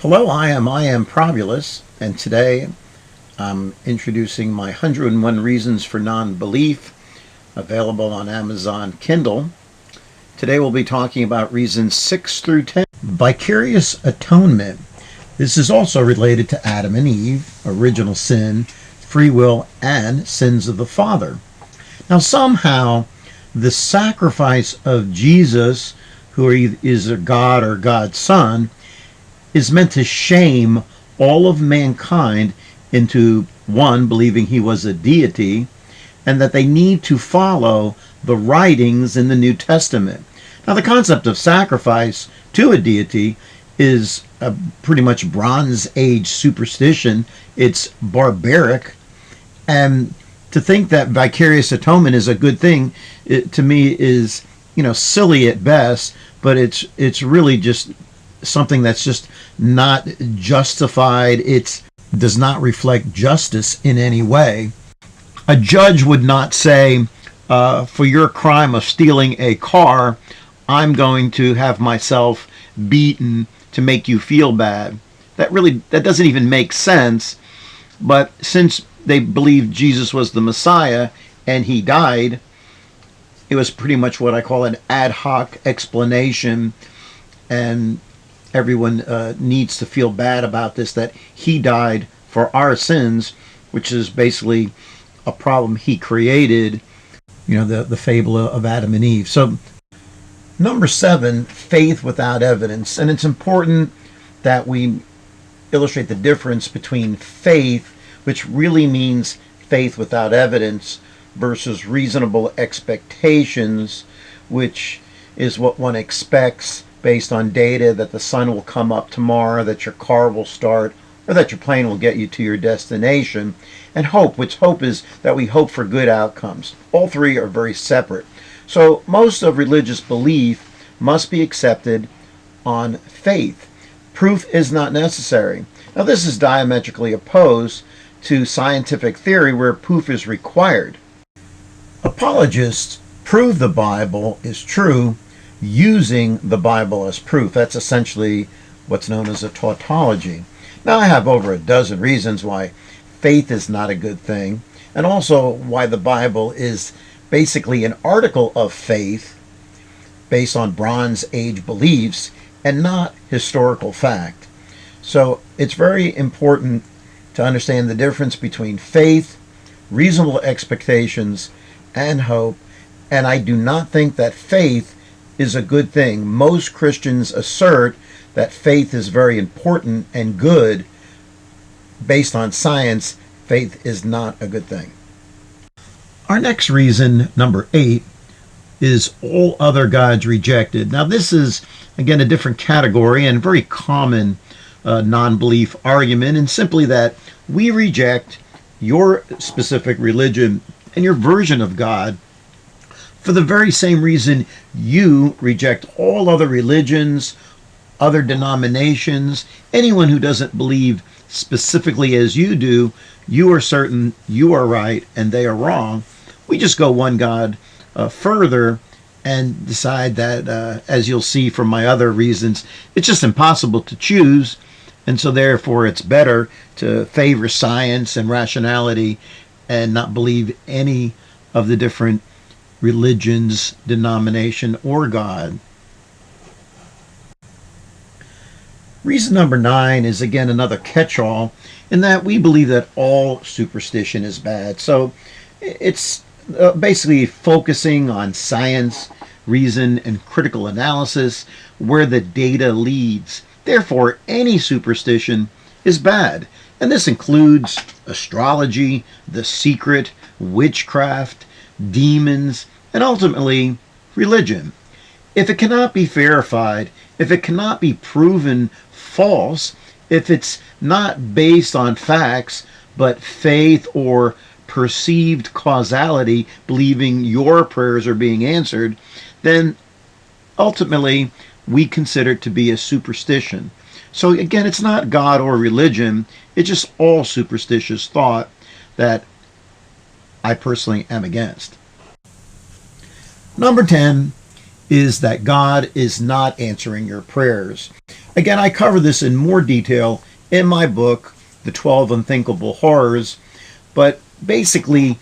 Hello, I am Probulus, and today I'm introducing my 101 Reasons for Non-Belief, available on Amazon Kindle. Today we'll be talking about reasons 6 through 10. Vicarious Atonement. This is also related to Adam and Eve, original sin, free will, and sins of the Father. Now somehow the sacrifice of Jesus, who is a God or God's Son, is meant to shame all of mankind into, one, believing he was a deity, and that they need to follow the writings in the New Testament. Now, the concept of sacrifice to a deity is a pretty much Bronze Age superstition. It's barbaric, and to think that vicarious atonement is a good thing, to me, is silly at best. But it's really just something that's just not justified. It does not reflect justice in any way. A judge would not say, for your crime of stealing a car, I'm going to have myself beaten to make you feel bad. That doesn't even make sense. But since they believed Jesus was the Messiah and he died, it was pretty much what I call an ad hoc explanation, and everyone needs to feel bad about this, that he died for our sins, which is basically a problem he created, the fable of Adam and Eve. So number 7, faith without evidence. And it's important that we illustrate the difference between faith, which really means faith without evidence, versus reasonable expectations, which is what one expects based on data that the sun will come up tomorrow, that your car will start, or that your plane will get you to your destination. And hope, which hope is that we hope for good outcomes. All three are very separate. So most of religious belief must be accepted on faith. Proof is not necessary. Now this is diametrically opposed to scientific theory, where proof is required. Apologists prove the Bible is true using the Bible as proof. That's essentially what's known as a tautology. Now, I have over a dozen reasons why faith is not a good thing, and also why the Bible is basically an article of faith based on Bronze Age beliefs and not historical fact. So it's very important to understand the difference between faith, reasonable expectations, and hope. And I do not think that faith is a good thing. Most Christians assert that faith is very important and good. Based on science, faith is not a good thing. Our next reason, number 8, is all other gods rejected. Now this is, again, a different category and very common non-belief argument, and simply that we reject your specific religion and your version of God for the very same reason you reject all other religions, other denominations. Anyone who doesn't believe specifically as you do, you are certain you are right and they are wrong. We just go one God further and decide that, as you'll see from my other reasons, it's just impossible to choose, and so therefore it's better to favor science and rationality and not believe any of the different religions, denomination, or God. Reason number 9 is, again, another catch-all, in that we believe that all superstition is bad. So it's basically focusing on science, reason, and critical analysis where the data leads. Therefore, any superstition is bad. And this includes astrology, the secret, witchcraft, demons, and ultimately religion. If it cannot be verified, if it cannot be proven false, if it's not based on facts but faith or perceived causality, believing your prayers are being answered, then ultimately we consider it to be a superstition. So again, it's not God or religion, it's just all superstitious thought that I personally am against. Number 10 is that God is not answering your prayers. Again, I cover this in more detail in my book, The 12 Unthinkable Horrors, but basically,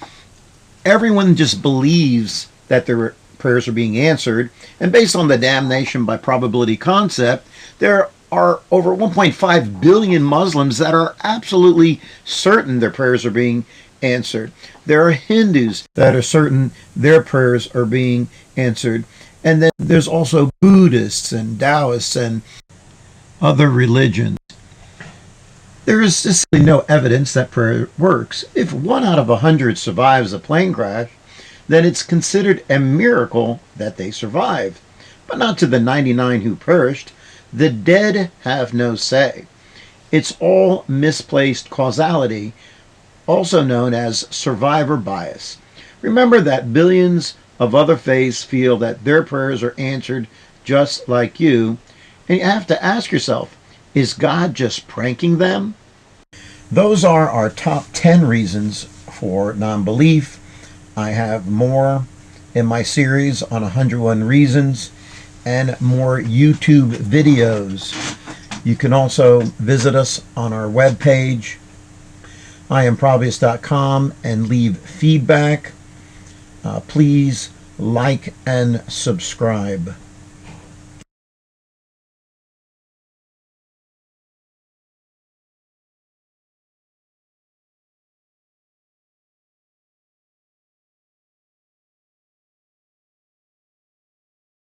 everyone just believes that their prayers are being answered, and based on the damnation by probability concept, there are over 1.5 billion Muslims that are absolutely certain their prayers are being answered. There are Hindus that are certain their prayers are being answered. And then there's also Buddhists and Taoists and other religions. There is simply no evidence that prayer works. If 1 out of 100 survives a plane crash, then it's considered a miracle that they survived. But not to the 99 who perished. The dead have no say. It's all misplaced causality, also known as survivor bias. Remember that billions of other faiths feel that their prayers are answered just like you, and you have to ask yourself, is God just pranking them? Those are our top 10 reasons for non-belief. I have more in my series on 101 Reasons and more YouTube videos. You can also visit us on our webpage, IamProbius.com, and leave feedback. Please like and subscribe.